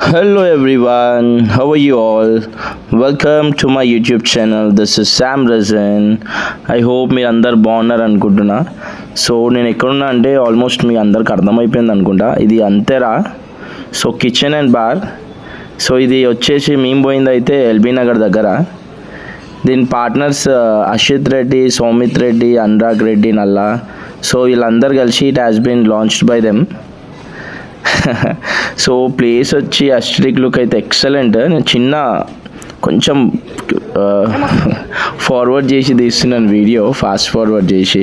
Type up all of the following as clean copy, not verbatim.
Hello everyone, how are you all? Welcome to my YouTube channel. This is Sam Razin. I hope మీరు అందరు బాగున్నారు అనుకుంటున్నా. So నేను ఎక్కడున్నా అంటే ఆల్మోస్ట్ మీ అందరికి అర్థమైపోయింది అనుకుంటా. ఇది అంతేరా. So kitchen and bar. So ఇది వచ్చేసి మేము పోయింది అయితే ఎల్బీ నగర్ దగ్గర. దీని పార్ట్నర్స్ అషిత్ రెడ్డి, సౌమిత్ రెడ్డి, అనురాగ్ రెడ్డి, నల్లా. సో వీళ్ళందరూ కలిసి it has been launched by them. So place వచ్చి అస్టరిక్ లుక్ అయితే ఎక్సలెంట్. నేను చిన్న కొంచెం ఫార్వర్డ్ చేసి తీస్తున్నాను వీడియో, ఫాస్ట్ ఫార్వర్డ్ చేసి.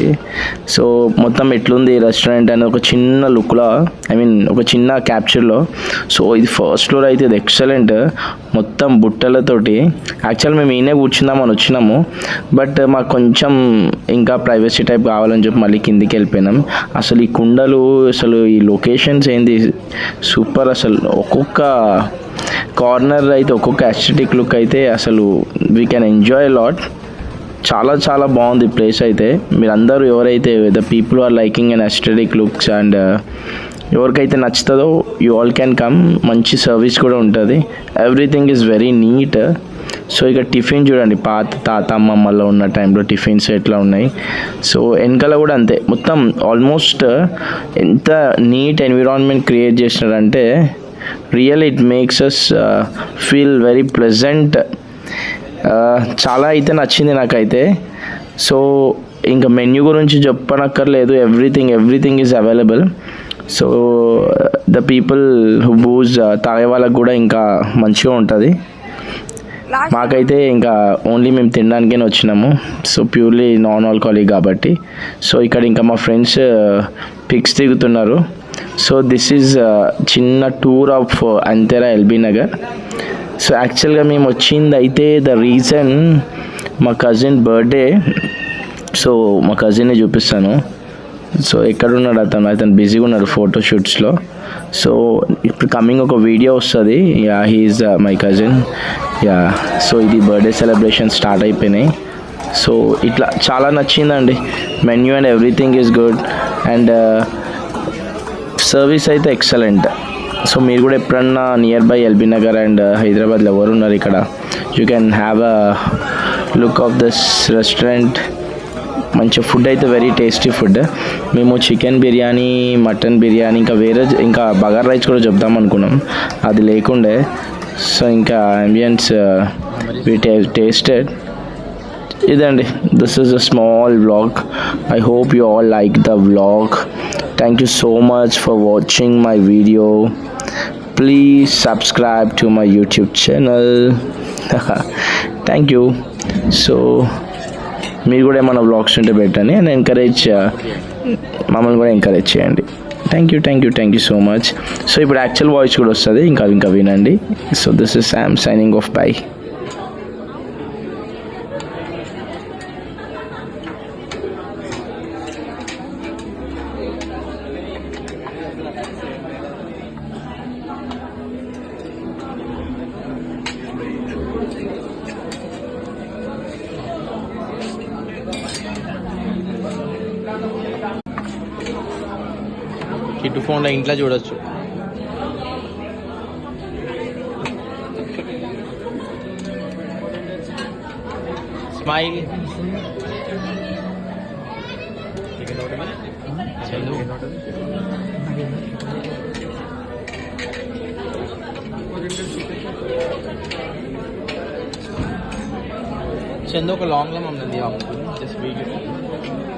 సో మొత్తం ఎట్లుంది రెస్టారెంట్ అని ఒక చిన్న లుక్లో, ఒక చిన్న క్యాప్చర్లో. సో ఇది ఫస్ట్ ఫ్లోర్ అయితే ఇది ఎక్సలెంట్, మొత్తం బుట్టలతోటి. యాక్చువల్ మేము ఈయనే కూర్చుందామని వచ్చినాము, బట్ మాకు కొంచెం ఇంకా ప్రైవసీ టైప్ కావాలని చెప్పి మళ్ళీ కిందికి వెళ్ళిపోయినాం. అసలు ఈ కుండలు, అసలు ఈ లొకేషన్స్ ఏంది సూపర్. అసలు ఒక్కొక్క కార్నర్ అయితే ఒక్కొక్క ఎస్థెటిక్ లుక్ అయితే అసలు వీ కెన్ ఎంజాయ్ లాట్. చాలా చాలా బాగుంది ప్లేస్ అయితే. మీరందరూ ఎవరైతే the people are liking and aesthetic looks and ఎవరికైతే నచ్చుతుందో యూ ఆల్ క్యాన్ కమ్. మంచి సర్వీస్ కూడా ఉంటుంది. Everything is very neat. So ఇక టిఫిన్ చూడండి, పాత తాత అమ్మమ్మలో ఉన్న టైంలో టిఫిన్స్ ఎట్లా ఉన్నాయి. సో వెనకాల కూడా అంతే, మొత్తం ఆల్మోస్ట్ ఎంత నీట్ ఎన్విరాన్మెంట్ క్రియేట్ చేసినారంటే real it makes us feel very pleasant. చాలా అయితే నచ్చింది నాకైతే. సో ఇంకా మెన్యూ గురించి చెప్పనక్కర్లేదు, everything is available. So the people who booze తాగే వాళ్ళకు కూడా ఇంకా మంచిగా ఉంటుంది. మాకైతే ఇంకా ఓన్లీ మేము తినడానికే వచ్చినాము. సో ప్యూర్లీ నాన్ ఆల్కహాలిక్ కాబట్టి. సో ఇక్కడ ఇంకా మా ఫ్రెండ్స్ పిక్స్ దిగుతున్నారు. సో దిస్ ఈజ్ చిన్న టూర్ ఆఫ్ అంతేరా ఎల్బీ నగర్. సో యాక్చువల్గా మేము వచ్చింది అయితే ద రీజన్ మా కజిన్ బర్త్డే. సో మా కజిన్ని చూపిస్తాను. సో ఎక్కడున్నాడు అతను బిజీగా ఉన్నాడు ఫోటోషూట్స్లో. సో ఇప్పుడు కమింగ్ ఒక వీడియో వస్తుంది. Yeah he's my cousin. Yeah so ఇది బర్త్డే సెలబ్రేషన్ స్టార్ట్ అయిపోయినాయి. సో ఇట్లా చాలా నచ్చిందండి. Menu and everything is good and service అయితే ఎక్సలెంట్. సో మీరు కూడా ఎప్పుడన్నా near by LB Nagar and హైదరాబాద్లో ఎవరు ఉన్నారు ఇక్కడ, you can have a look of this restaurant. మంచి ఫుడ్ అయితే వెరీ టేస్టీ ఫుడ్. మేము చికెన్ బిర్యానీ, మటన్ బిర్యానీ, ఇంకా బగార్ రైస్ కూడా చెప్దాం అనుకున్నాం, అది లేకుండే. సో ఇంకా అంబియన్స్ వి టేస్టెడ్. ఇదండి, this is a small vlog. I hope you all like the vlog. Thank you so much for watching my video. Please subscribe to my YouTube channel. Thank you. So మీరు కూడా ఏమైనా vlogs ఉంటే పెట్టండి and మమ్మల్ని కూడా encourage చేయండి. Thank you so much. So ఇప్పుడు actual voice కూడా వస్తుంది, ఇంకా వినండి. So this is Sam signing off. Bye. Kittu ఫోన్లో ఇంట్లో చూడొచ్చు. స్మైల్. చందు ఒక లాంగ్లో మమ్మల్ని జస్ట్ వీడియో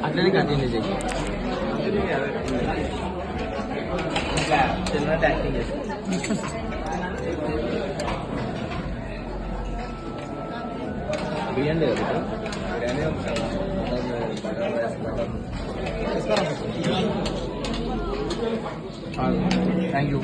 అట్లనే కంటిన్యూ చేయి. యాక్టింగ్ చేస్తాం. Biryani thank you.